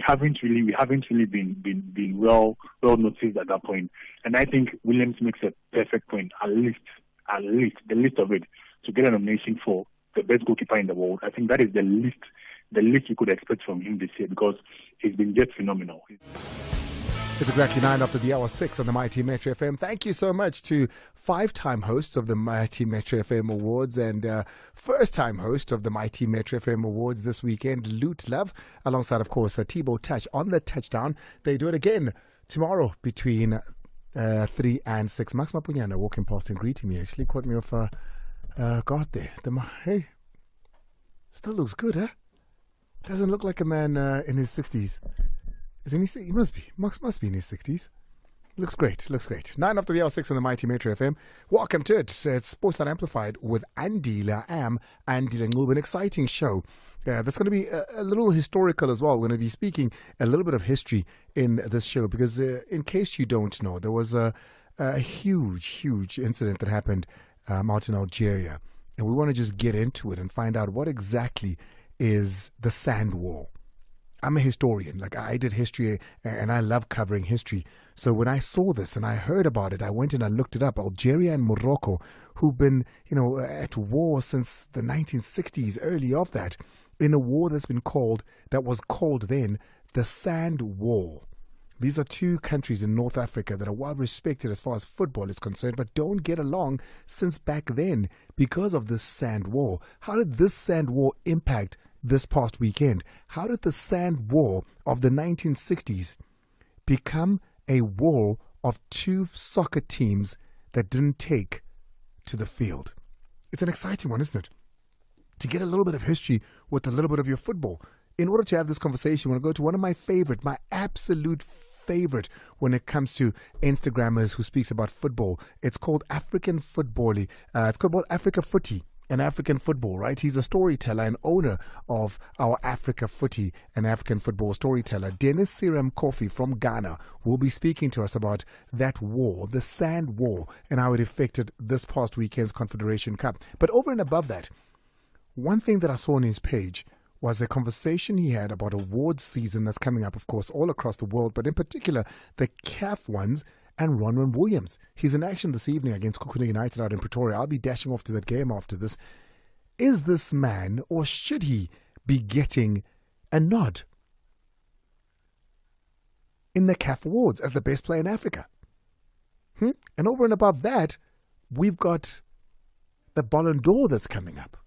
haven't really been well noticed at that point. And I think Williams makes a perfect point. At least the least of it, to get a nomination for the best goalkeeper in the world. I think that is the least we could expect from him this year, because he's been just phenomenal. It's exactly 9 after the hour, 6 on the Mighty Metro FM. Thank you so much to 5-time hosts of the Mighty Metro FM Awards and first-time host of the Mighty Metro FM Awards this weekend, Loot Love, alongside, of course, Thibaut Touch on the touchdown. They do it again tomorrow between 3 and 6. Max Mapunyana walking past and greeting me actually caught me off guard there. Hey, still looks good, huh? Doesn't look like a man in his 60s. He must be. Max must be in his 60s. Looks great. 9 after the hour, 6 on the Mighty Metro FM. Welcome to it. It's Sports Night Amplified with Andile. I am Andile Ncube. An exciting show. That's going to be a little historical as well. We're going to be speaking a little bit of history in this show because in case you don't know, there was a huge incident that happened out in Algeria. And we want to just get into it and find out what exactly is the sand wall. I'm a historian. Like, I did history and I love covering history. So when I saw this and I heard about it, I went and I looked it up. Algeria and Morocco, who've been, at war since the 1960s, early of that, in a war that was called then the Sand Wall. These are two countries in North Africa that are well respected as far as football is concerned, but don't get along since back then because of this sand wall. How did this sand wall impact this past weekend? How did the sand wall of the 1960s become a wall of two soccer teams that didn't take to the field? It's an exciting one, isn't it? To get a little bit of history with a little bit of your football. In order to have this conversation, I want to go to one of my absolute favorite when it comes to Instagrammers who speaks about football. It's called African Football. It's called Africa Footy. And African football, right? He's a storyteller and owner of our Africa Footy and African football storyteller. Dennis Seyram Cofie from Ghana will be speaking to us about that war, the sand war, and how it affected this past weekend's Confederation Cup. But over and above that, one thing that I saw on his page was a conversation he had about awards season that's coming up, of course, all across the world, but in particular, the CAF ones, and Ronwen Williams. He's in action this evening against Kukuna United out in Pretoria. I'll be dashing off to that game after this. Is this man, or should he be getting a nod in the CAF Awards as the best player in Africa? And over and above that, we've got the Ballon d'Or that's coming up.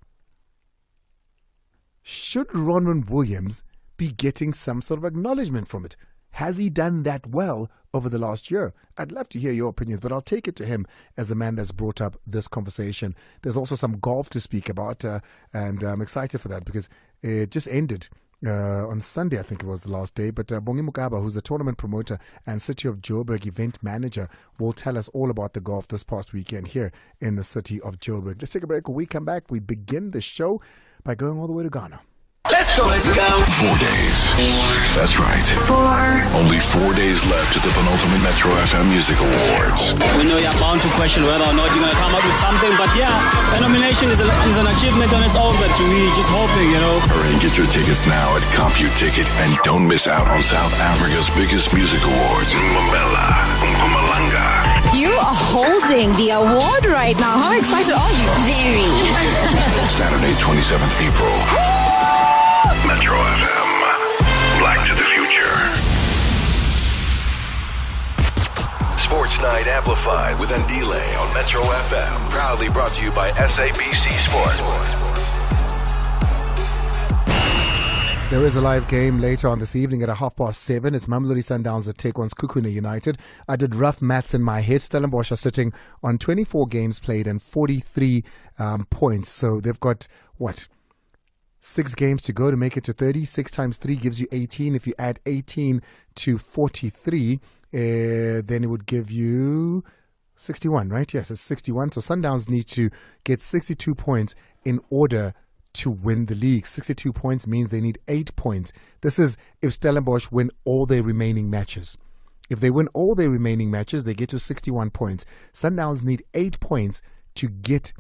Should Ronwen Williams be getting some sort of acknowledgement from it? Has he done that well over the last year? I'd love to hear your opinions, but I'll take it to him as the man that's brought up this conversation. There's also some golf to speak about, and I'm excited for that because it just ended on Sunday, I think it was the last day. But Bongi Mukaba, who's the tournament promoter and City of Joburg event manager, will tell us all about the golf this past weekend here in the city of Joburg. Let's take a break. When we come back, we begin the show by going all the way to Ghana. Let's go. 4 days. That's right. 4. Only 4 days left to the penultimate Metro FM Music Awards. We know you're bound to question whether or not you're going to come up with something, but yeah, a nomination is an achievement on its own, but we're just hoping, Hurry and get your tickets now at CompuTicket and don't miss out on South Africa's biggest music awards in Mpumalanga. You are holding the award right now. How excited are you? Very. Saturday, 27th April. Metro FM. Black to the future. Sports Night Amplified with Andile on Metro FM. Proudly brought to you by SABC Sport. There is a live game later on this evening at 7:30. It's Mamelodi Sundowns that take on Kukuna United. I did rough maths in my head. Stellenbosch are sitting on 24 games played and 43 points. So they've got, 6 games to go to make it to 30. 6 times 3 gives you 18. If you add 18 to 43, then it would give you 61, right? Yes, it's 61. So Sundowns need to get 62 points in order to win the league. 62 points means they need 8 points. This is if Stellenbosch win all their remaining matches. If they win all their remaining matches, they get to 61 points. Sundowns need 8 points to get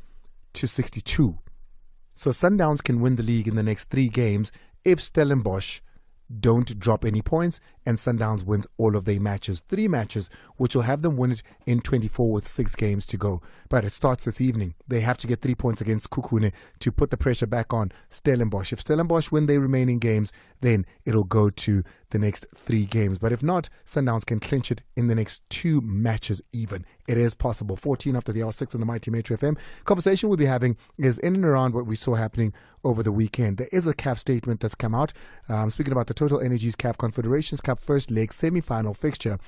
to 62. So Sundowns can win the league in the next 3 games if Stellenbosch don't drop any points, and Sundowns wins all of their matches. 3 matches, which will have them win it in 24 with 6 games to go. But it starts this evening. They have to get 3 points against Kukune to put the pressure back on Stellenbosch. If Stellenbosch win their remaining games, then it'll go to the next 3 games. But if not, Sundowns can clinch it in the next 2 matches even. It is possible. 14 after the hour 6 on the Mighty Metro FM. Conversation we'll be having is in and around what we saw happening over the weekend. There is a CAF statement that's come out. Speaking about the Total Energies CAF Confederations Cup first leg semi-final fixture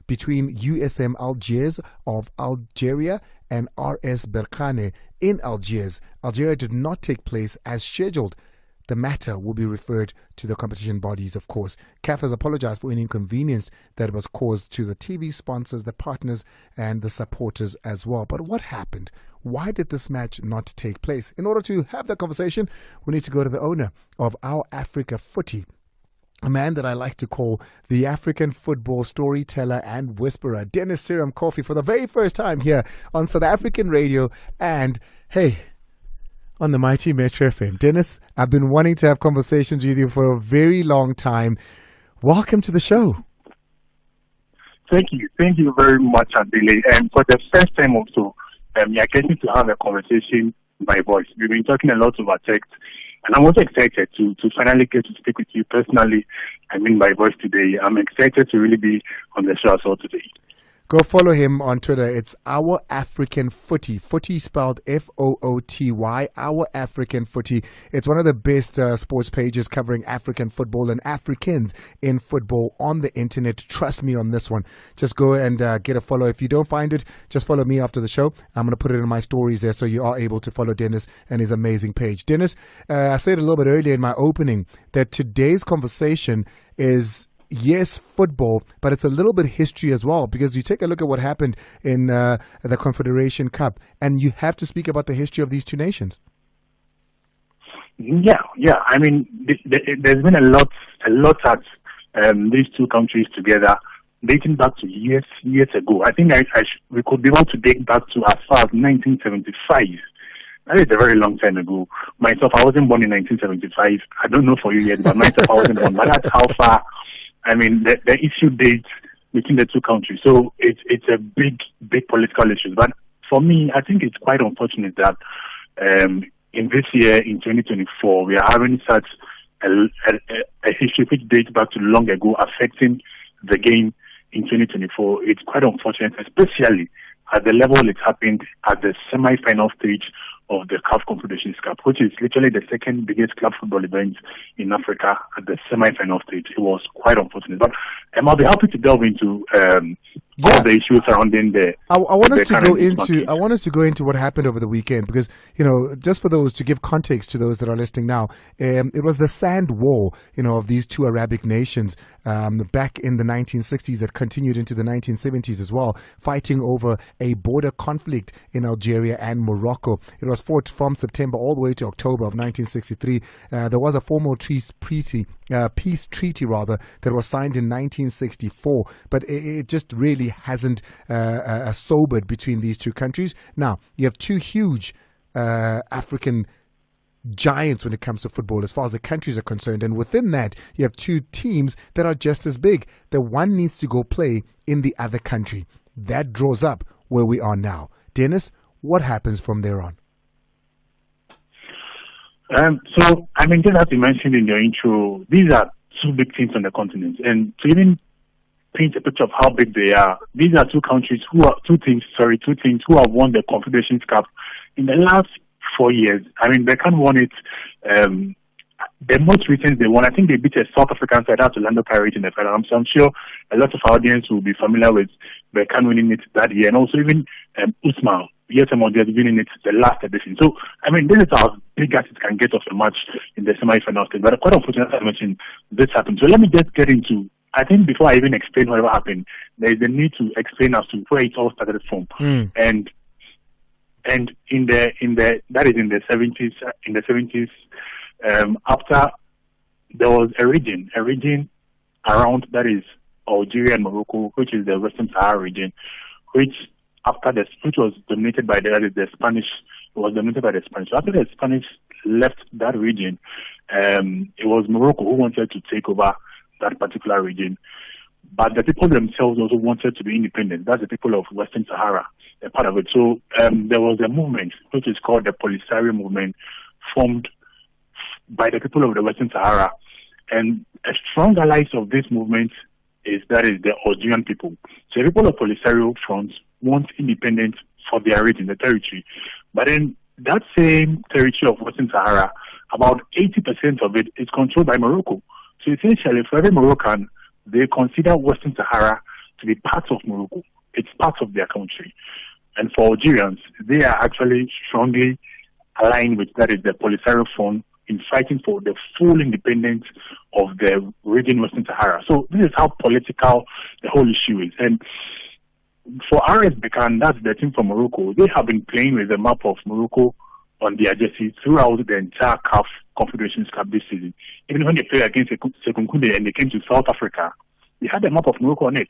between USM Algiers of Algeria and RS Berkane in Algiers. Algeria did not take place as scheduled. The matter will be referred to the competition bodies, of course. CAF has apologized for any inconvenience that was caused to the TV sponsors, the partners, and the supporters as well. But what happened? Why did this match not take place? In order to have that conversation, we need to go to the owner of Our Africa Footy, a man that I like to call the African football storyteller and whisperer, Dennis Seyram Cofie, for the very first time here on South African radio. And hey, on the Mighty Metro FM. Dennis, I've been wanting to have conversations with you for a very long time. Welcome to the show. Thank you. Thank you very much, Andile. And for the first time also, you're getting to have a conversation by voice. We've been talking a lot over text, and I'm also excited to finally get to speak with you personally, by voice today. I'm excited to really be on the show as well today. Go follow him on Twitter. It's Our African Footy. Footy spelled F-O-O-T-Y. Our African Footy. It's one of the best sports pages covering African football and Africans in football on the internet. Trust me on this one. Just go and get a follow. If you don't find it, just follow me after the show. I'm going to put it in my stories there so you are able to follow Dennis and his amazing page. Dennis, I said a little bit earlier in my opening that today's conversation is, yes, football, but it's a little bit history as well, because you take a look at what happened in the Confederation Cup, and you have to speak about the history of these two nations. Yeah. There's been a lot at these two countries together, dating back to years ago. I think we could be able to date back to as far as 1975. That is a very long time ago. Myself, I wasn't born in 1975. I don't know for you yet, but myself, I wasn't born. But that's how far. The issue dates between the two countries. So it's a big political issue. But for me, I think it's quite unfortunate that in this year, in 2024, we are having such a history which dates back to long ago affecting the game in 2024. It's quite unfortunate, especially at the level it happened at the semi-final stage of the CAF Confederations Cup, which is literally the second biggest club football event in Africa at the semi-final stage. It was quite unfortunate. But I'll be happy to delve into all the issues surrounding the. I want us to go into what happened over the weekend, because just for those, to give context to those that are listening now, it was the sand war of these two Arabic nations back in the 1960s that continued into the 1970s as well, fighting over a border conflict in Algeria and Morocco. It was fought from September all the way to October of 1963. There was a formal peace treaty that was signed in 1964, but it just really hasn't sobered between these two countries. Now, you have two huge African giants when it comes to football as far as the countries are concerned, and within that you have two teams that are just as big. The one needs to go play in the other country. That draws up where we are now. Dennis, what happens from there on? Just as you mentioned in your intro, these are two big teams on the continent, and to even paint a picture of how big they are, these are two teams who have won the Confederations Cup in the last 4 years. Berkane won it. The most recent they won, I think they beat a South African side, that's Orlando Pirates in the final. So I'm sure a lot of our audience will be familiar with Berkane winning it that year, and also even Usman. Yes, I'm winning it the last edition. So, this is as big as it can get of a match in the semi-final stage. But quite unfortunate, as I mentioned, this happened. So let me just get into, I think before I even explain whatever happened, there is a need to explain as to where it all started from. And in the 70s, after there was a region around, that is Algeria and Morocco, which is the Western Sahara region, which was dominated by the Spanish. It was dominated by the Spanish. So after the Spanish left that region, It was Morocco who wanted to take over that particular region. But the people themselves also wanted to be independent. That's the people of Western Sahara, a part of it. So there was a movement, which is called the Polisario movement, formed by the people of the Western Sahara. And a strong allies of this movement is the Algerian people. So the people of Polisario Front want independence for their region, the territory. But then that same territory of Western Sahara, about 80% of it is controlled by Morocco. So essentially, for every Moroccan, they consider Western Sahara to be part of Morocco. It's part of their country. And for Algerians, they are actually strongly aligned with the Polisario Front in fighting for the full independence of the region Western Sahara. So this is how political the whole issue is. And for RS Berkane, that's the team from Morocco, they have been playing with the map of Morocco on their jerseys throughout the entire CAF Confederations Cup this season. Even when they played against Sekunkunde and they came to South Africa, they had the map of Morocco on it.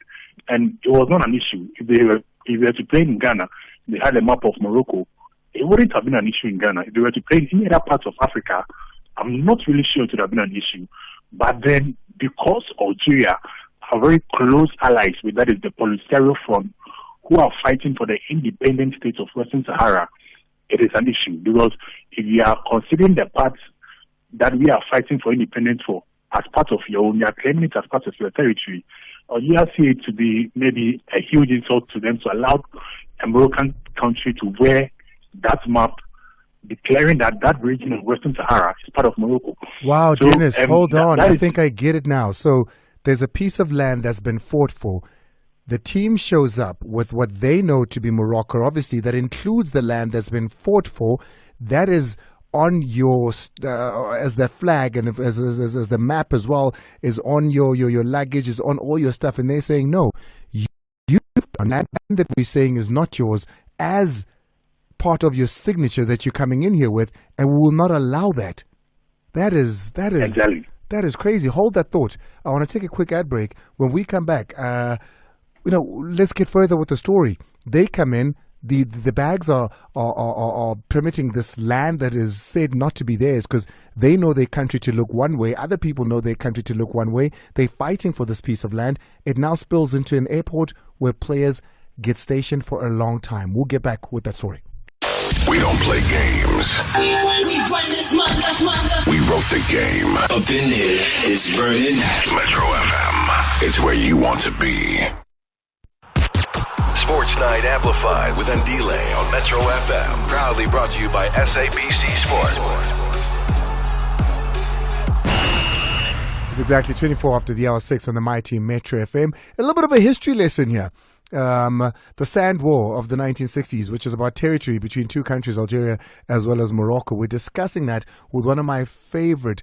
And it was not an issue. If they were to play in Ghana, they had the map of Morocco. It wouldn't have been an issue in Ghana. If they were to play in any other parts of Africa, I'm not really sure it would have been an issue. But then, because Algeria are very close allies with the Polisario Front, who are fighting for the independent state of Western Sahara, it is an issue. Because if you are considering the parts that we are fighting for independence for as part of your own, you are claiming it as part of your territory, or you see it to be maybe a huge insult to them to allow a Moroccan country to wear that map, declaring that region of Western Sahara is part of Morocco. Wow, So, Dennis, hold on. I is- think I get it now. So there's a piece of land that's been fought for. The team shows up with what they know to be Morocco. Obviously, that includes the land that's been fought for. That is on your as the flag and as the map as well is on your luggage, is on all your stuff. And they're saying, no, you've done that land that we're saying is not yours as part of your signature that you're coming in here with, and we will not allow that. That is Exactly. that is crazy. Hold that thought. I want to take a quick ad break. When we come back, let's get further with the story. They come in. The bags are permitting this land that is said not to be theirs because they know their country to look one way. Other people know their country to look one way. They're fighting for this piece of land. It now spills into an airport where players get stationed for a long time. We'll get back with that story. We don't play games. We wrote the game. Up in here, it's burning. Metro FM. It's where you want to be. Sports Night Amplified with Andile on Metro FM. Proudly brought to you by SABC Sport. It's exactly 24 after the hour 6 on the mighty Metro FM. A little bit of a history lesson here. The Sand War of the 1960s, which is about territory between two countries, Algeria as well as Morocco. We're discussing that with one of my favorite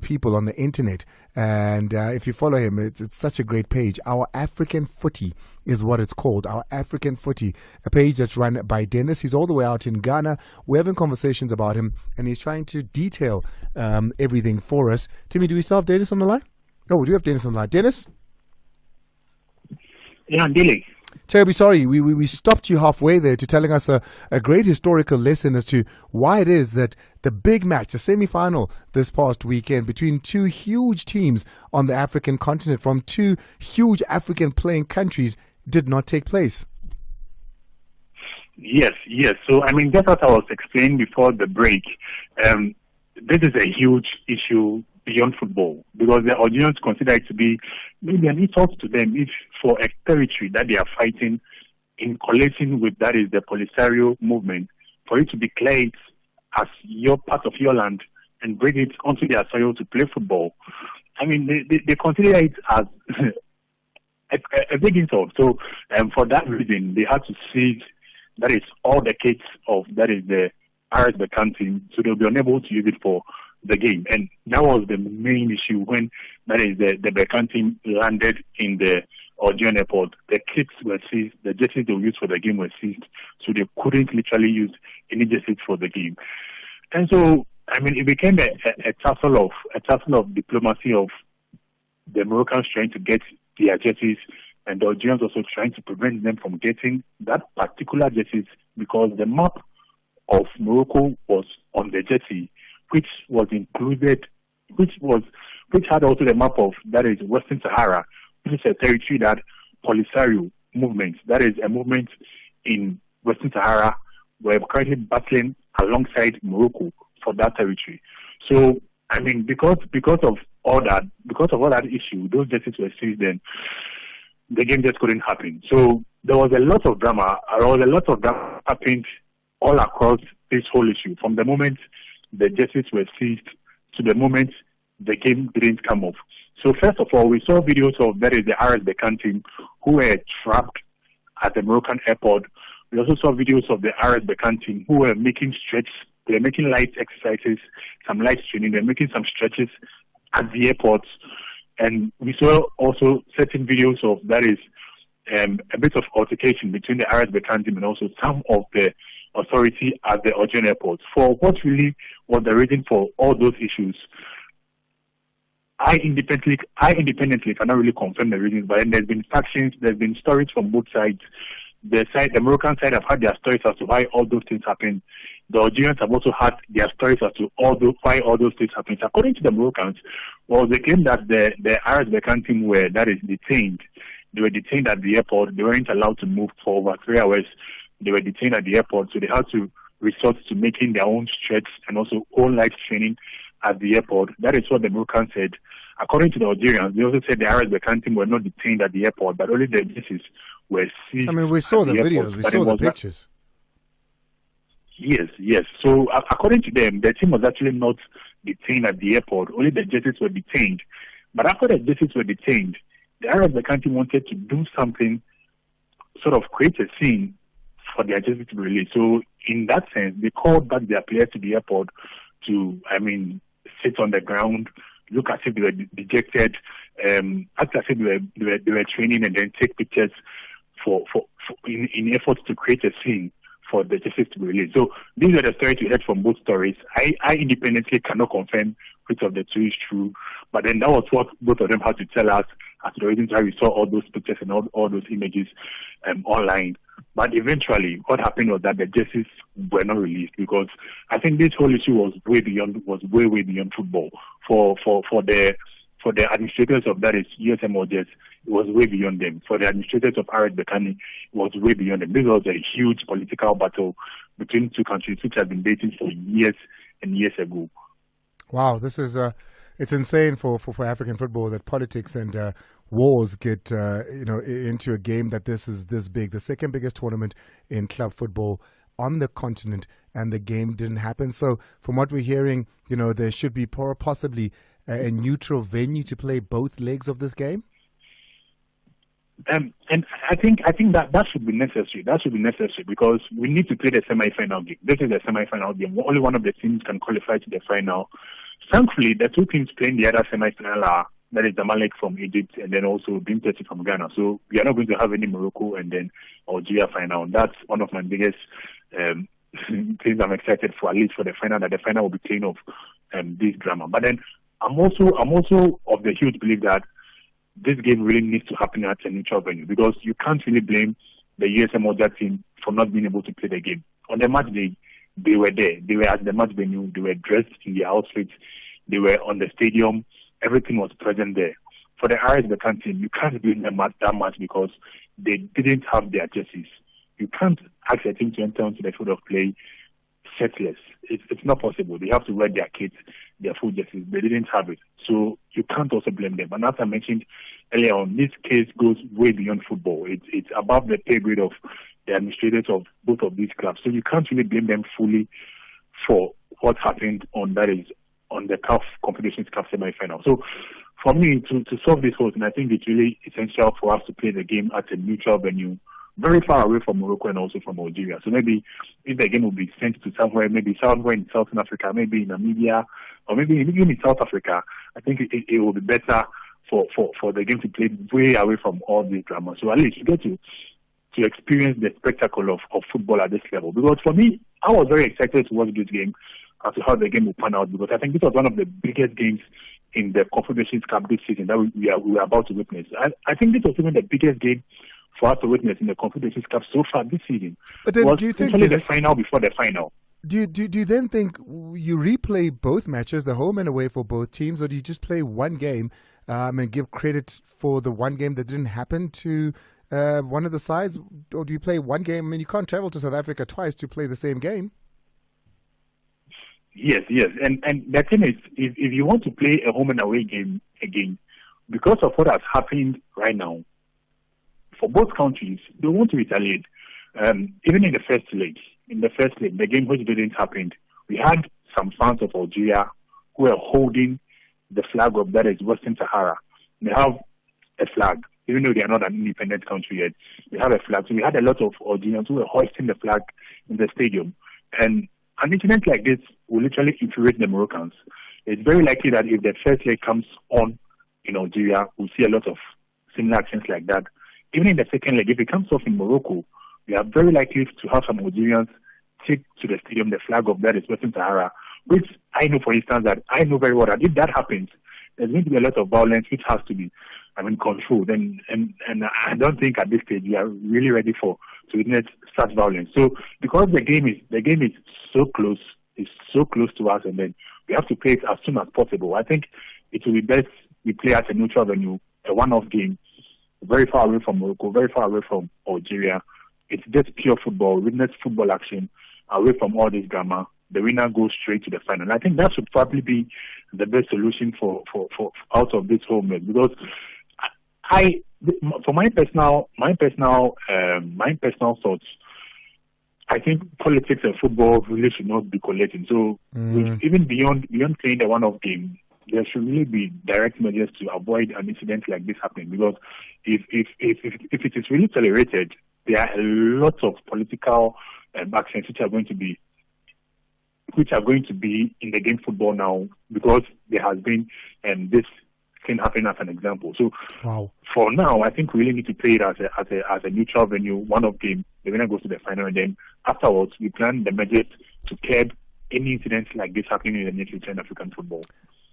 people on the internet. And if you follow him, it's such a great page. Our African Footy is what it's called. Our African Footy, a page that's run by Dennis. He's all the way out in Ghana. We're having conversations about him, and he's trying to detail everything for us. Timmy, do we still have Dennis on the line? No, we do have Dennis on the line. Dennis? Yeah, Andile. Terribly sorry, we stopped you halfway there to telling us a great historical lesson as to why it is that the big match, the semi-final this past weekend between two huge teams on the African continent from two huge African playing countries did not take place. Yes. So, just as I was explaining before the break, this is a huge issue beyond football, because the Algerians consider it to be maybe an insult to them if for a territory that they are fighting in coalition with, that is the Polisario movement, for you to declare it as your part of your land and bring it onto their soil to play football. They consider it as a big insult. So, for that reason, they had to seize, that is, all the kits of, that is the RS Berkane team, so they'll be unable to use it for the game. And that was the main issue when, that is, the Berkane team landed in the Algerian airport. The kits were seized, the jerseys they used for the game were seized, so they couldn't literally use any jerseys for the game. And so, it became a tussle of diplomacy of the Moroccans trying to get their jerseys, and the Algerians also trying to prevent them from getting that particular jerseys, because the map of Morocco was on the jersey, which was included which had also the map of, that is, Western Sahara, which is a territory that Polisario movement, that is a movement in Western Sahara, were currently battling alongside Morocco for that territory. So, I mean, because of all that issue, those jerseys were seized, then the game just couldn't happen. So there was a lot of drama. Happened all across this whole issue, from the moment the jerseys were seized to the moment the game didn't come off. So first of all, we saw videos of, that is, the RS Berkane team who were trapped at the Moroccan airport. We also saw videos of the RS Berkane team who were making stretches. They were making light exercises, some light training. They were making some stretches at the airports. And we saw also certain videos of, that is, a bit of altercation between the RS Berkane team and also some of the authority at the Algerian airport. For what really was the reason for all those issues, I independently cannot really confirm the reasons, but there's been factions, there's been stories from both sides. The Moroccan side have had their stories as to why all those things happened. The Algerians have also had their stories as to why all those things happened. According to the Moroccans, well, they claim that the RS Berkane team were, that is, detained. They were detained at the airport. They weren't allowed to move for over 3 hours. They were detained at the airport, so they had to resort to making their own stretch and also own life training at the airport. That is what the Moroccans said. According to the Algerians, they also said the RS Berkane team were not detained at the airport, but only their jerseys were seized. I mean, we saw the videos, we saw the pictures. Yes. So according to them, the team was actually not detained at the airport. Only the jerseys were detained. But after the jerseys were detained, the RS Berkane team wanted to do something, sort of create a scene for their jerseys to be released. So in that sense, they called back their players to the airport to, sit on the ground, look as if they were dejected, act as if they were training, and then take pictures in efforts to create a scene for the jerseys to be released. So these are the stories we heard from both stories. I independently cannot confirm which of the two is true, but then that was what both of them had to tell us as the reasons why we saw all those pictures and all those images online. But eventually, what happened was that the jerseys were not released, because I think this whole issue was way beyond football. For the administrators of, that is, USM Algiers, it was way beyond them. For the administrators of RS Berkane, it was way beyond them. This was a huge political battle between two countries which have been dating for years and years ago. Wow, this is it's insane for African football that politics and wars get into a game that this is this big. The second biggest tournament in club football on the continent, and the game didn't happen. So from what we're hearing, there should be possibly a neutral venue to play both legs of this game. And I think that should be necessary. That should be necessary because we need to play the semi-final game. This is the semi-final game. Only one of the teams can qualify to the final. Thankfully, the two teams playing the other semi-final are, that is, Zamalek from Egypt and then also Dream 30 from Ghana. So we are not going to have any Morocco and then Algeria final. That's one of my biggest things I'm excited for, at least for the final, that the final will be clean of this drama. But then I'm also of the huge belief that this game really needs to happen at a neutral venue, because you can't really blame the USM Algiers team for not being able to play the game. On the match day, they were there. They were at the match venue. They were dressed in their outfits. They were on the stadium. Everything was present there. For the RS Berkane team, you can't blame them that much because they didn't have their jerseys. You can't ask a team to enter onto the field of play shirtless. It's not possible. They have to wear their kits, their full jerseys. They didn't have it. So you can't also blame them. And as I mentioned earlier on, this case goes way beyond football. It's above the pay grade of the administrators of both of these clubs. So you can't really blame them fully for what happened on the CAF Confederations Cup semi-final. So for me, to solve this whole thing, I think it's really essential for us to play the game at a neutral venue, very far away from Morocco and also from Algeria. So maybe if the game will be sent to somewhere in Southern Africa, maybe in Namibia, or maybe even in South Africa, I think it will be better for the game to play way away from all this drama. So at least you get to experience the spectacle of football at this level. Because for me, I was very excited to watch this game as to how the game will pan out, because I think this was one of the biggest games in the Confederations Cup this season that we are about to witness. I think this was even the biggest game for us to witness in the Confederations Cup so far this season. But then, do you think the final before the final? Do you then think you replay both matches, the home and away for both teams, or do you just play one game and give credit for the one game that didn't happen to one of the sides? Or do you play one game? I mean, you can't travel to South Africa twice to play the same game. Yes. And the thing is, if you want to play a home and away game again, because of what has happened right now, for both countries, they want to retaliate. Even in the first leg, the game which didn't happen, we had some fans of Algeria who were holding the flag of that is Western Sahara. They have a flag, even though they are not an independent country yet. They have a flag. So we had a lot of Algerians who were hoisting the flag in the stadium. And an incident like this will literally infuriate the Moroccans. It's very likely that if the first leg comes on in Algeria, we'll see a lot of similar actions like that. Even in the second leg, if it comes off in Morocco, we are very likely to have some Algerians take to the stadium the flag of that is Western Sahara, which I know, for instance, that I know very well that if that happens, there's going to be a lot of violence which has to be, controlled. And I don't think at this stage we are really ready to witness such violence. So because the game is so close, it's so close to us, and then we have to play it as soon as possible. I think it will be best we play at a neutral venue, a one-off game, very far away from Morocco, very far away from Algeria. It's just pure football, witness football action, away from all this drama. The winner goes straight to the final. I think that should probably be the best solution for out of this whole mess, because for my personal thoughts, I think politics and football really should not be collating. So even beyond playing the one-off game, there should really be direct measures to avoid an incident like this happening. Because if it is really tolerated, there are a lot of political actions which are going to be in the game football now, because there has been this thing happening as an example. So for now, I think we really need to play it as a neutral venue, one-off game. The winner goes to the final, and then afterwards we plan the measures to curb any incidents like this happening in the near future in African football.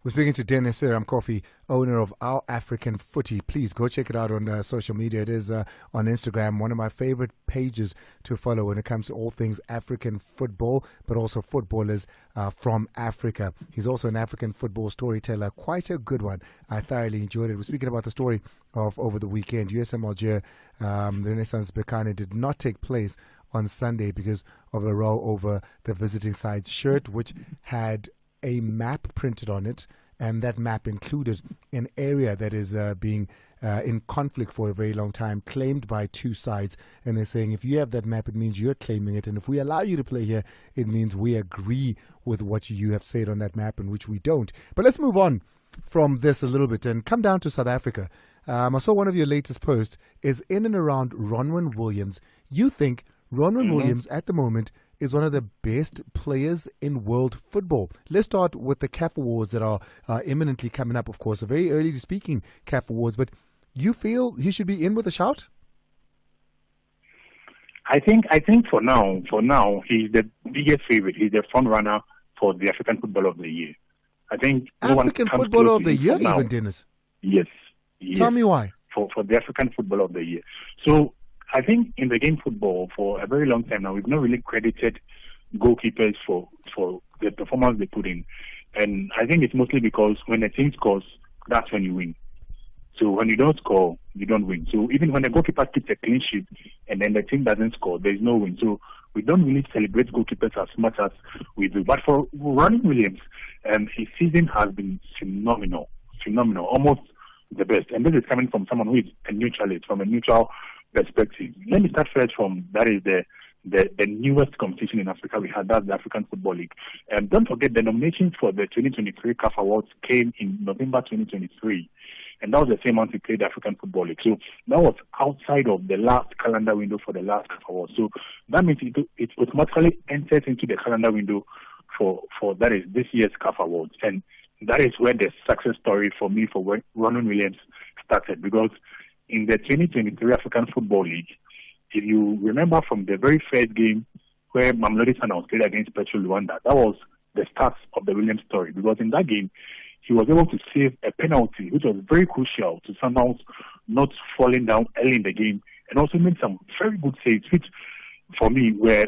We're speaking to Seyram Cofie, owner of Our African Footy. Please go check it out on social media. It is on Instagram, one of my favorite pages to follow when it comes to all things African football, but also footballers from Africa. He's also an African football storyteller, quite a good one. I thoroughly enjoyed it. We're speaking about the story of over the weekend. USM Alger, the Renaissance Berkane did not take place on Sunday because of a row over the visiting side's shirt, which had a map printed on it, and that map included an area that is being in conflict for a very long time, claimed by two sides. And they're saying, if you have that map, it means you're claiming it, and if we allow you to play here, it means we agree with what you have said on that map, and which we don't. But let's move on from this a little bit and come down to South Africa. I saw one of your latest posts is in and around Ronwen Williams. You think Ronwen Williams at the moment is one of the best players in world football. Let's start with the CAF Awards that are imminently coming up, of course. Very early to speaking CAF Awards, but you feel he should be in with a shout? I think for now, he's the biggest favorite. He's the front runner for the African Footballer of the Year. I think African Footballer of the Year, even, Dennis? Yes. Tell me why. For the African Footballer of the Year. So I think in the game football for a very long time now, we've not really credited goalkeepers for the performance they put in. And I think it's mostly because when a team scores, that's when you win. So when you don't score, you don't win. So even when the goalkeeper keeps a clean sheet and then the team doesn't score, there's no win. So we don't really celebrate goalkeepers as much as we do. But for Ronwen Williams, his season has been phenomenal, almost the best. And this is coming from someone who is a neutralist, from a neutral perspective. Let me start first from that is the newest competition in Africa we had, that's the African Football League. Don't forget the nominations for the 2023 CAF Awards came in November 2023, and that was the same month we played the African Football League. So that was outside of the last calendar window for the last CAF Awards. So that means it automatically enters into the calendar window for that is this year's CAF Awards, and that is where the success story for me for Ronwen Williams started, because in the 2023 African Football League, if you remember from the very first game where Mamelodi Sundowns played against Petro Luanda, that was the start of the Williams story, because in that game, he was able to save a penalty, which was very crucial to Sundowns not falling down early in the game, and also made some very good saves, which for me were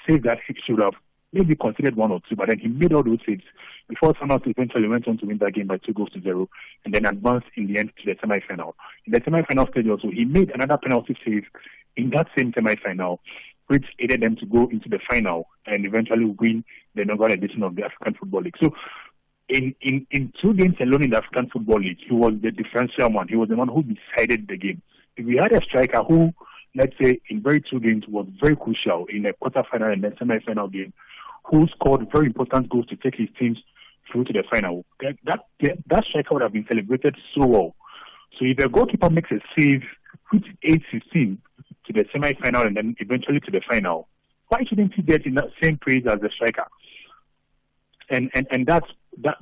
saves that he should have maybe conceded 1 or 2, but then he made all those saves before Sonos eventually went on to win that game by 2-0 and then advanced in the end to the semi-final. In the semi-final stage also, he made another penalty save in that same semi-final, which aided them to go into the final and eventually win the inaugural edition of the African Football League. So in 2 games alone in the African Football League, he was the differential one. He was the one who decided the game. If we had a striker who, let's say, in very 2 games was very crucial in a quarterfinal and then semi-final game, who scored very important goals to take his teams through to the final, that striker would have been celebrated so well. So if a goalkeeper makes a save which aids his team to the semi-final and then eventually to the final, why shouldn't he get in that same praise as the striker? And that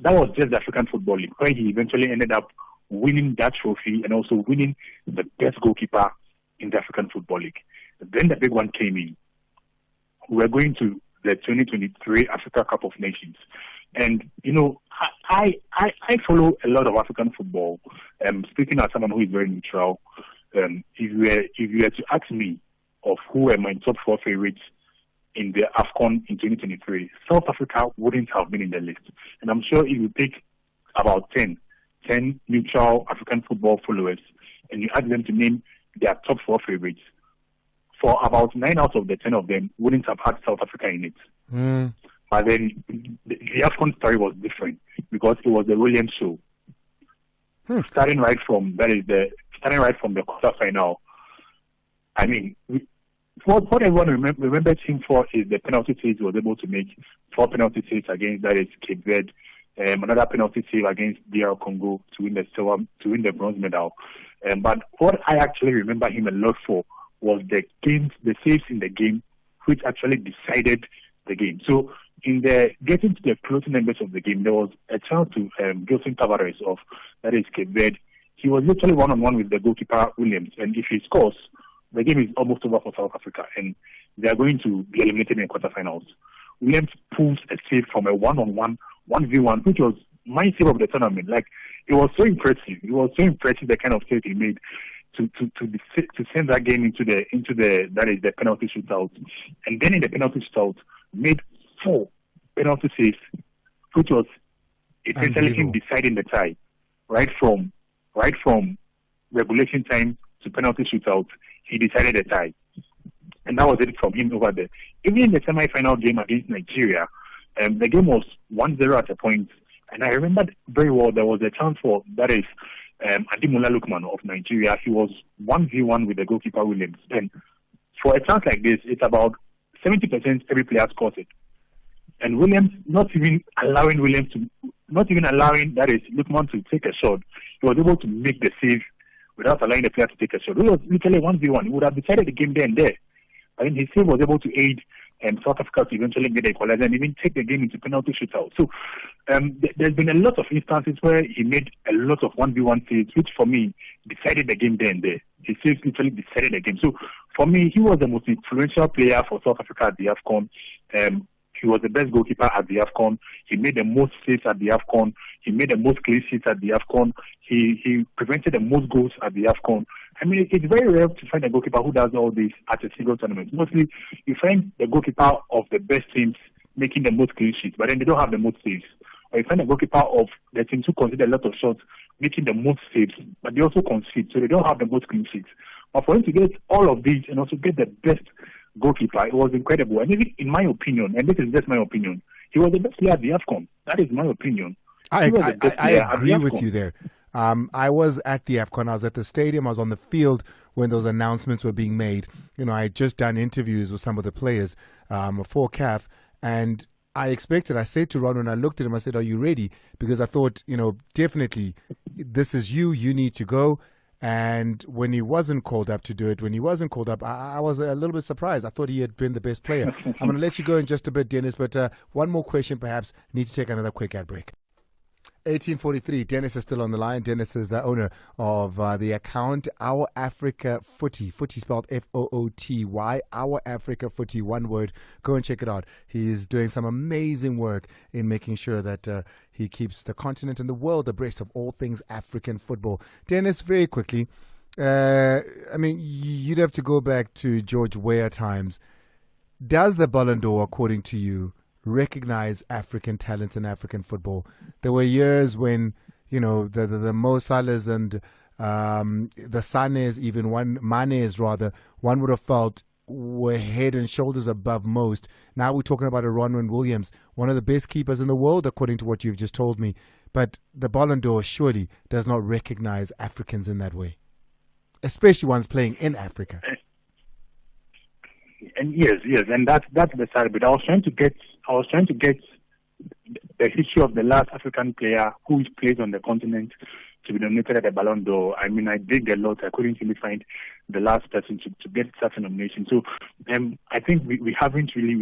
was just the African Football League, where he eventually ended up winning that trophy and also winning the best goalkeeper in the African Football League. Then the big one came in. We're going to the 2023 Africa Cup of Nations. And, you know, I follow a lot of African football. Speaking as someone who is very neutral, if you were to ask me of who were my top 4 favorites in the AFCON in 2023, South Africa wouldn't have been in the list. And I'm sure if you pick about 10 neutral African football followers and you ask them to name their top 4 favorites, for about 9 out of the 10 of them wouldn't have had South Africa in it. But then the AFCON story was different because it was the Williams show. Starting right from the quarterfinal. I mean, what everyone remembers him for is the penalty saves he was able to make. 4 penalty saves against, that is, Cape Verde. Another penalty save against DR Congo to win the bronze medal. But what I actually remember him a lot for was the saves in the game, which actually decided the game. So in the getting to the closing numbers of the game, there was a chance to Gilson Tavares of, that is, Cape Verde. He was literally one-on-one with the goalkeeper Williams, and if he scores, the game is almost over for South Africa, and they are going to be eliminated in the quarterfinals. Williams pulls a save from a 1-on-1, 1v1, which was my save of the tournament. Like, it was so impressive. It was so impressive the kind of save he made to send that game into the penalty shootout, and then in the penalty shootout made 4 penalty saves, which was essentially him deciding the tie, right from regulation time to penalty shootout. He decided the tie, and that was it from him over there. Even in the semi-final game against Nigeria, the game was 1-0 at a point, and I remember very well there was a chance for, that is, Ademola Lookman of Nigeria. He was 1v1 with the goalkeeper Williams. And for a chance like this, it's about 70% every player scores it. And Williams, not even allowing that is Lookman to take a shot, he was able to make the save without allowing the player to take a shot. It was literally 1v1. He would have decided the game there and there. I mean, his save was able to aid South Africa to eventually get the equalizer and even take the game into penalty shootout. So there's been a lot of instances where he made a lot of 1v1 saves, which for me decided the game there and there. His saves literally decided the game. So for me, he was the most influential player for South Africa at the AFCON. He was the best goalkeeper at the AFCON. He made the most saves at the AFCON. He made the most clean sheets at the AFCON. He prevented the most goals at the AFCON. I mean, it's very rare to find a goalkeeper who does all this at a single tournament. Mostly, you find the goalkeeper of the best teams making the most clean sheets, but then they don't have the most saves. Or you find a goalkeeper of the teams who concede a lot of shots making the most saves, but they also concede, so they don't have the most clean sheets. But for him to get all of these and also get the best goalkeeper, it was incredible. And even in my opinion, and this is just my opinion, he was the best player at the AFCON. That is my opinion. I agree with you there. I was at the AFCON. I was at the stadium. I was on the field when those announcements were being made. You know, I had just done interviews with some of the players for CAF, and I said to Ron, when I looked at him, I said, "Are you ready?" Because I thought, you know, definitely this is you need to go. And when he wasn't called up to do it, I was a little bit surprised. I thought he had been the best player. I'm going to let you go in just a bit, Dennis, but one more question perhaps. Need to take another quick ad break. 1843, Dennis is still on the line. Dennis is the owner of the account Our Africa Footy. Footy spelled F-O-O-T-Y. Our Africa Footy, one word. Go and check it out. He's doing some amazing work in making sure that he keeps the continent and the world abreast of all things African football. Dennis, very quickly, I mean, you'd have to go back to George Weah times. Does the Ballon d'Or, according to you, recognize African talent in African football. There were years when, you know, the Mo Salahs and the Sanes, even Manes rather, one would have felt were head and shoulders above most. Now we're talking about a Ronwen Williams, one of the best keepers in the world, according to what you've just told me. But the Ballon d'Or surely does not recognize Africans in that way, especially ones playing in Africa. And yes, and that's the side. But I was trying to get the history of the last African player who is placed on the continent to be nominated at the Ballon d'Or. I mean, I digged a lot. I couldn't really find the last person to get such a nomination. So, I think we haven't really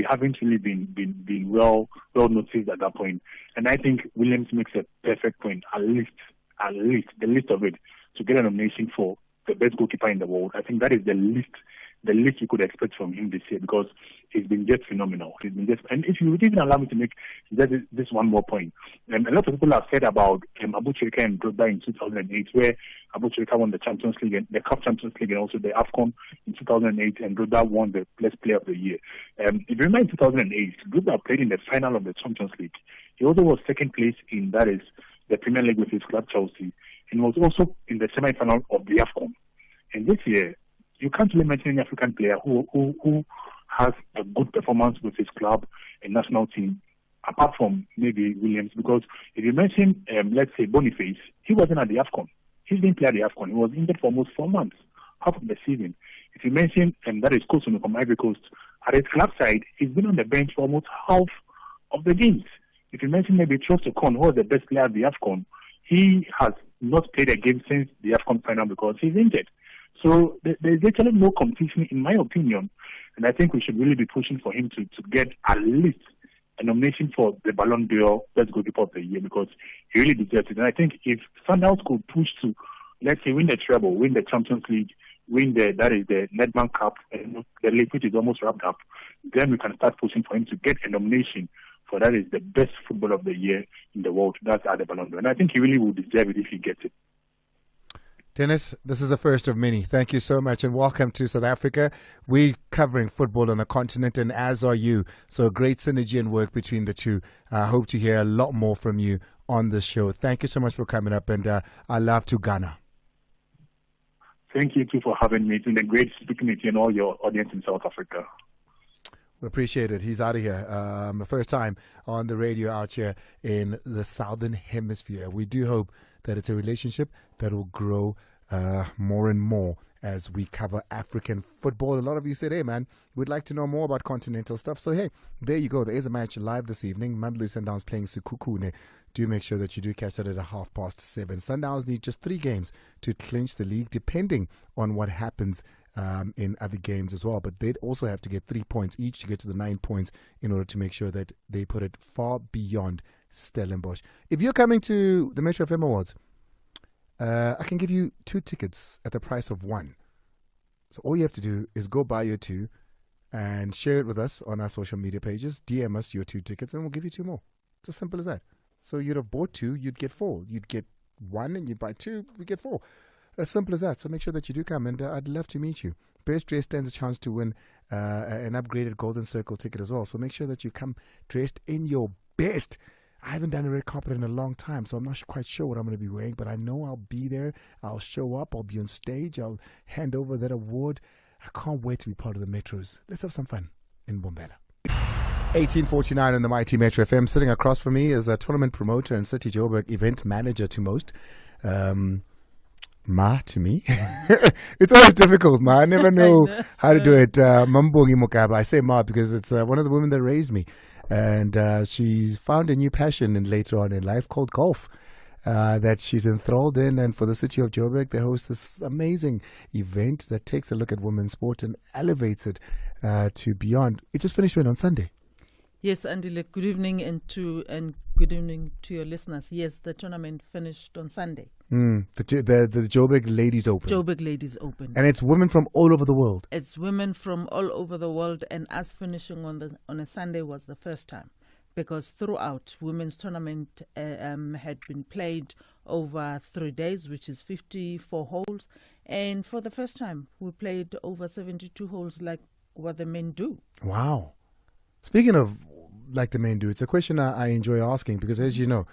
been well noticed at that point. And I think Williams makes a perfect point. At least the list of it to get a nomination for the best goalkeeper in the world. I think that is the least you could expect from him this year, because he's been just phenomenal. And if you would even allow me to make this one more point, a lot of people have said about Abu Chirika and Drogba in 2008, where Abu Chirika won the Champions League, and the CAF Champions League, and also the AFCON in 2008, and Drogba won the Best Player of the Year. If you remember in 2008, Drogba played in the final of the Champions League. He also was second place in, that is, the Premier League with his club Chelsea, and was also in the semi-final of the AFCON. And this year, you can't really mention any African player who has a good performance with his club and national team, apart from maybe Williams. Because if you mention, let's say, Boniface, he wasn't at the AFCON. He didn't play at the AFCON. He was injured for almost 4 months, half of the season. If you mention, that is Kosunu from Ivory Coast, at his club side, he's been on the bench for almost half of the games. If you mention maybe Trostokon, who was the best player at the AFCON, he has not played a game since the AFCON final because he's injured. So there's actually no competition, in my opinion, and I think we should really be pushing for him to get at least a nomination for the Ballon d'Or Best Goalkeeper of the Year, because he really deserves it. And I think if Sundowns could push to, let's say, win the treble, win the Champions League, win the Nedbank Cup, and the league, which is almost wrapped up, then we can start pushing for him to get a nomination for that is the best football of the year in the world. That's at the Ballon d'Or, and I think he really would deserve it if he gets it. Dennis, this is the first of many. Thank you so much and welcome to South Africa. We're covering football on the continent, and as are you. So great synergy and work between the two. I hope to hear a lot more from you on the show. Thank you so much for coming up, and I love to Ghana. Thank you too for having me. It's been a great speaking with you and all your audience in South Africa. We appreciate it. He's out of here. The first time on the radio out here in the Southern Hemisphere. We do hope that it's a relationship that will grow more and more as we cover African football. A lot of you said, hey man, we'd like to know more about continental stuff. So hey, there you go. There is a match live this evening. Mandalay Sundowns playing Sekhukhune. Do make sure that you do catch that at 7:30. Sundowns need just 3 games to clinch the league, depending on what happens in other games as well. But they'd also have to get 3 points each to get to the 9 points in order to make sure that they put it far beyond Stellenbosch. If you're coming to the Metro FM Awards, I can give you 2 tickets at the price of 1. So all you have to do is go buy your 2 and share it with us on our social media pages. DM us your 2 tickets and we'll give you 2 more. It's as simple as that. So you'd have bought 2, you'd get 4. You'd get 1 and you'd buy 2, we get 4. As simple as that. So make sure that you do come, and I'd love to meet you. Best dressed stands a chance to win an upgraded Golden Circle ticket as well. So make sure that you come dressed in your best. I haven't done a red carpet in a long time, so I'm not quite sure what I'm going to be wearing, but I know I'll be there. I'll show up. I'll be on stage. I'll hand over that award. I can't wait to be part of the Metros. Let's have some fun in Bombela. 1849 on the Mighty Metro FM. Sitting across from me is a tournament promoter and City Joburg event manager to most. Ma to me. It's always difficult, Ma. I never know how to do it. Mambongi Mokaba. I say Ma because it's one of the women that raised me. And she's found a new passion later on in life called golf that she's enthralled in. And for the city of Joburg, they host this amazing event that takes a look at women's sport and elevates it to beyond. It just finished on Sunday. Yes, Andile, good evening and good evening to your listeners. Yes, the tournament finished on Sunday. The Joburg Ladies Open. Joburg Ladies Open. And it's women from all over the world. It's women from all over the world, and us finishing on a Sunday was the first time, because throughout, women's tournament had been played over 3 days, which is 54 holes, and for the first time, we played over 72 holes like what the men do. Wow. Speaking of like the men do. It's a question I enjoy asking because, as you know,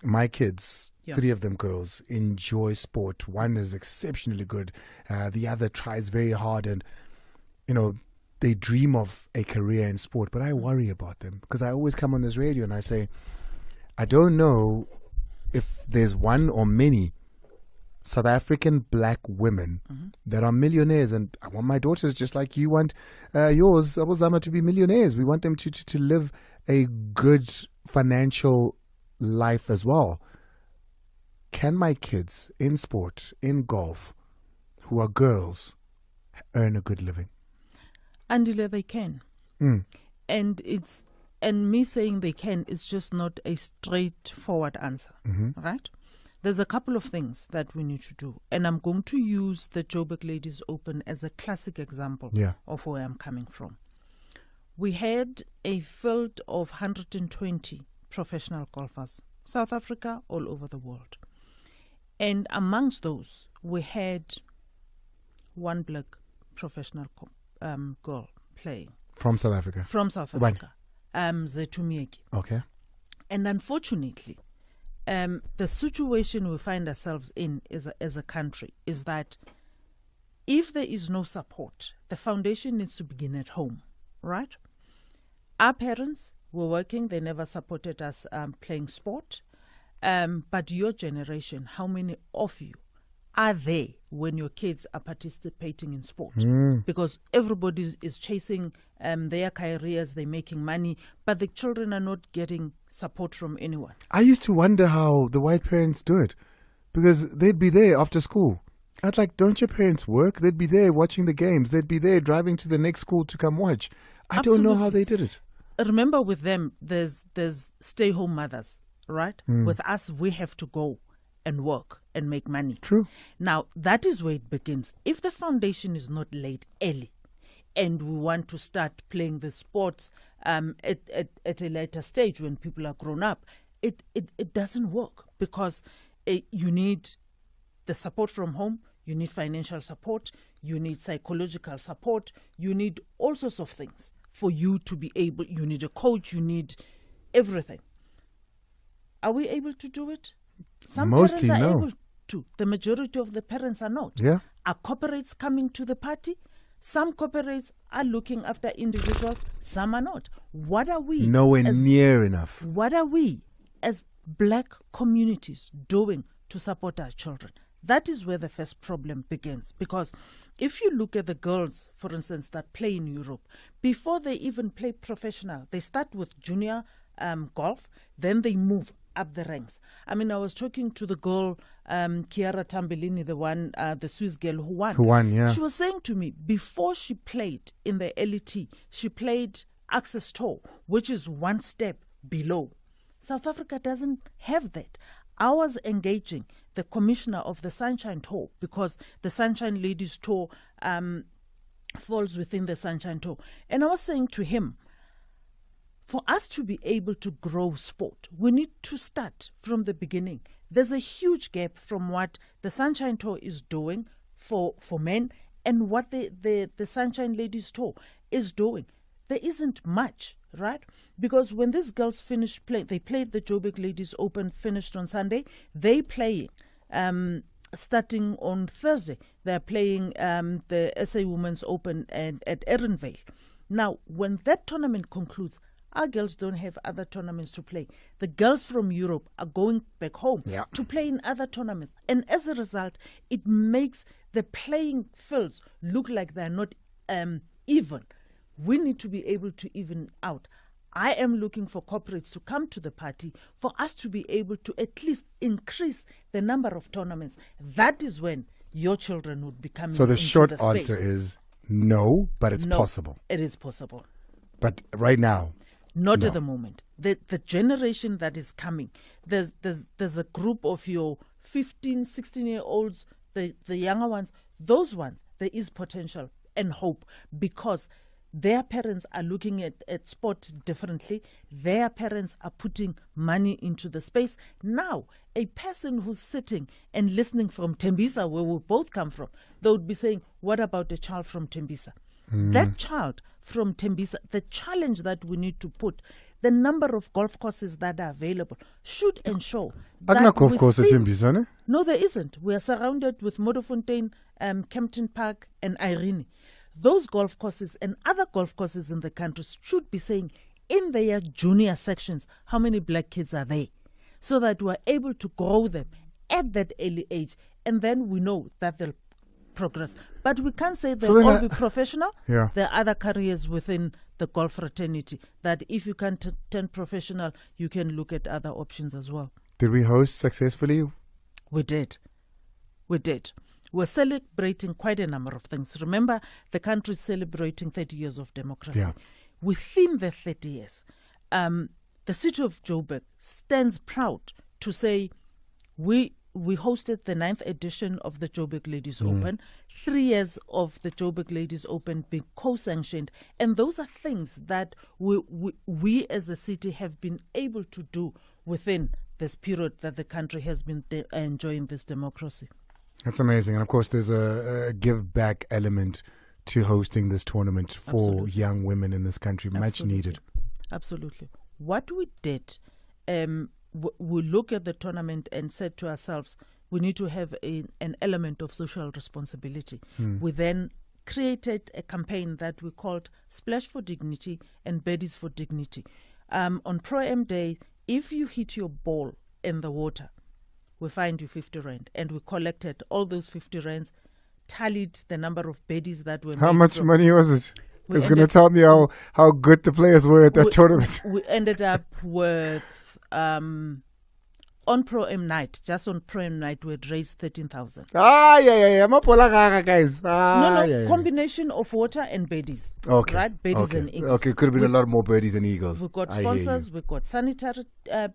my kids, 3 of them girls, enjoy sport. One is exceptionally good. The other tries very hard, and, you know, they dream of a career in sport. But I worry about them because I always come on this radio and I say, I don't know if there's one or many South African black women that are millionaires, and I want my daughters, just like you want yours, Abu Zama, to be millionaires. We want them to live a good financial life as well. Can my kids in sport, in golf, who are girls, earn a good living? Andile, they can. And me saying they can is just not a straightforward answer, right? There's a couple of things that we need to do. And I'm going to use the Joburg Ladies Open as a classic example of where I'm coming from. We had a field of 120 professional golfers, South Africa, all over the world. And amongst those, we had one black professional girl playing. From South Africa? From South Africa. Zetumieki. Okay. And unfortunately, the situation we find ourselves in as a country is that if there is no support, the foundation needs to begin at home, right? Our parents were working, they never supported us playing sport. But your generation, how many of you are there when your kids are participating in sport? Because everybody is chasing their careers, they're making money, but the children are not getting support from anyone. I used to wonder how the white parents do it, because they'd be there after school. I'd like, don't your parents work? They'd be there watching the games. They'd be there driving to the next school to come watch. I don't know how they did it. Remember, with them, there's stay-home mothers, right? With us, we have to go and work and make money. True. Now, that is where it begins. If the foundation is not laid early and we want to start playing the sports at a later stage when people are grown up, it doesn't work, because you need the support from home, you need financial support, you need psychological support, you need all sorts of things for you to be able, you need a coach, you need everything. Are we able to do it? Some Mostly parents are no. able to. The majority of the parents are not. Yeah. Are corporates coming to the party? Some corporates are looking after individuals, some are not. What are we? Nowhere near enough. What are we as black communities doing to support our children? That is where the first problem begins. Because if you look at the girls, for instance, that play in Europe, before they even play professional, they start with junior golf, then they move up the ranks. I mean, I was talking to the girl, Chiara Tambellini, the Swiss girl who won. Who won, yeah. She was saying to me, before she played in the LET, she played Access Tour, which is one step below. South Africa doesn't have that. I was engaging the commissioner of the Sunshine Tour, because the Sunshine Ladies Tour falls within the Sunshine Tour. And I was saying to him, for us to be able to grow sport, we need to start from the beginning. There's a huge gap from what the Sunshine Tour is doing for men and what the Sunshine Ladies Tour is doing. There isn't much, right? Because when these girls finished playing, they played the Joburg Ladies Open, finished on Sunday. They playing starting on Thursday. They're playing the SA Women's Open at Erenvale. Now, when that tournament concludes, our girls don't have other tournaments to play. The girls from Europe are going back home to play in other tournaments. And as a result, it makes the playing fields look like they're not even. We need to be able to even out. I am looking for corporates to come to the party for us to be able to at least increase the number of tournaments. That is when your children would be coming. So the short the answer is no, but it's possible. It is possible. But right now, not at the moment. The generation that is coming, there's a group of your 15, 16-year-olds, the younger ones, those ones, there is potential and hope, because their parents are looking at sport differently. Their parents are putting money into the space. Now, a person who's sitting and listening from Tembisa, where we both come from, they would be saying, what about a child from Tembisa? That child from Tembisa, the challenge that we need to put, the number of golf courses that are available should ensure that golf courses in Tembisa, no, there isn't. We are surrounded with Modofontein, Kempton Park, and Irene. Those golf courses and other golf courses in the country should be saying in their junior sections how many black kids are there, so that we're able to grow them at that early age, and then we know that they'll progress. But we can't say they'll all be professional. Yeah. There are other careers within the golf fraternity that if you can't turn professional, you can look at other options as well. Did we host successfully? We did. We're celebrating quite a number of things. Remember, the country is celebrating 30 years of democracy. Yeah. Within the 30 years, the city of Joburg stands proud to say we hosted the 9th edition of the Joburg Ladies Open, 3 years of the Joburg Ladies Open being co-sanctioned. And those are things that we as a city have been able to do within this period that the country has been enjoying this democracy. That's amazing. And of course, there's a give back element to hosting this tournament for young women in this country. Much needed. Absolutely. What we did, we look at the tournament and said to ourselves, we need to have an element of social responsibility. We then created a campaign that we called Splash for Dignity and Baddies for Dignity. On Pro-Am Day, if you hit your ball in the water, we fined you 50 rand, and we collected all those 50 rands, tallied the number of baddies that were How much money was it? It's going to tell me how good the players were at that tournament. We ended up with, on Pro-Am night, just on Pro-Am night, we had raised 13,000. Yeah. Guys. Combination of water and baddies. Okay. Right? Baddies and eagles. Okay, could have been a lot more birdies and eagles. We've got sponsors, we've got sanitary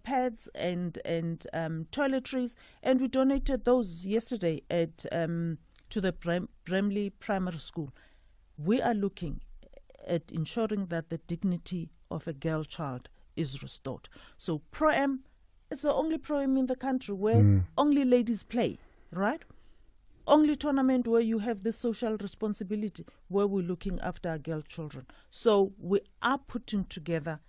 pads and toiletries, and we donated those yesterday to the Bramley Primary School. We are looking at ensuring that the dignity of a girl child is restored. So Pro-Am, it's the only Pro-Am in the country where only ladies play, right? Only tournament where you have this social responsibility, where we're looking after our girl children. So we are putting together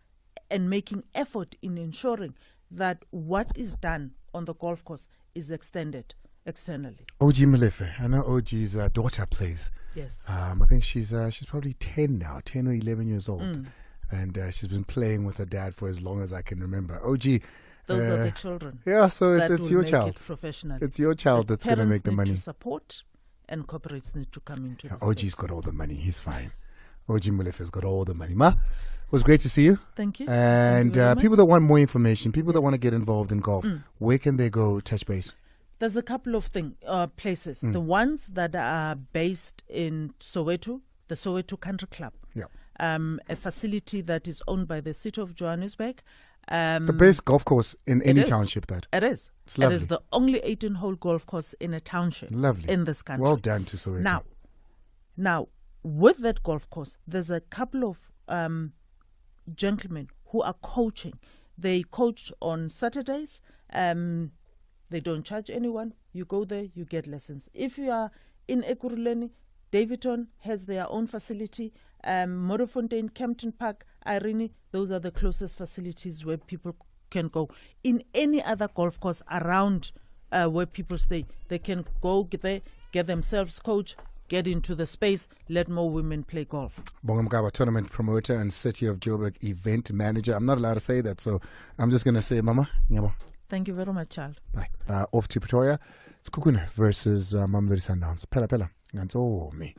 and making effort in ensuring that what is done on the golf course is extended externally. OG Malefe, I know OG's daughter plays. Yes. I think she's probably 10 now, 10 or 11 years old. And she's been playing with her dad for as long as I can remember. OG, those are the children. Yeah, so it's your child. Professionally. It's your child that's going to make the money. Parents need to support, and corporates need to come into the OG's got all the money. He's fine. OG Malefe's got all the money. Ma, it was great to see you. Thank you. And people that want more information, people that want to get involved in golf, where can they go touch base? There's a couple of places. The ones that are based in Soweto, the Soweto Country Club. Yeah. A facility that is owned by the city of Johannesburg. The best golf course in any township. It is. It's lovely. It is the only 18-hole golf course in a township. Lovely. In this country. Well done to Soweto. Now, with that golf course, there's a couple of gentlemen who are coaching. They coach on Saturdays. They don't charge anyone. You go there, you get lessons. If you are in Ekurhuleni, Davidton has their own facility. Modofontein, Kempton Park, Irene, those are the closest facilities where people can go. In any other golf course around where people stay, they can go there, get themselves coached, get into the space, let more women play golf. Bongamkaba, tournament promoter and City of Joburg event manager. I'm not allowed to say that, so I'm just going to say, Mama, nyabo. Thank you very much, child. Bye. Off to Pretoria. It's Kukuna versus Mamelodi Sundowns. Pela. That's all me.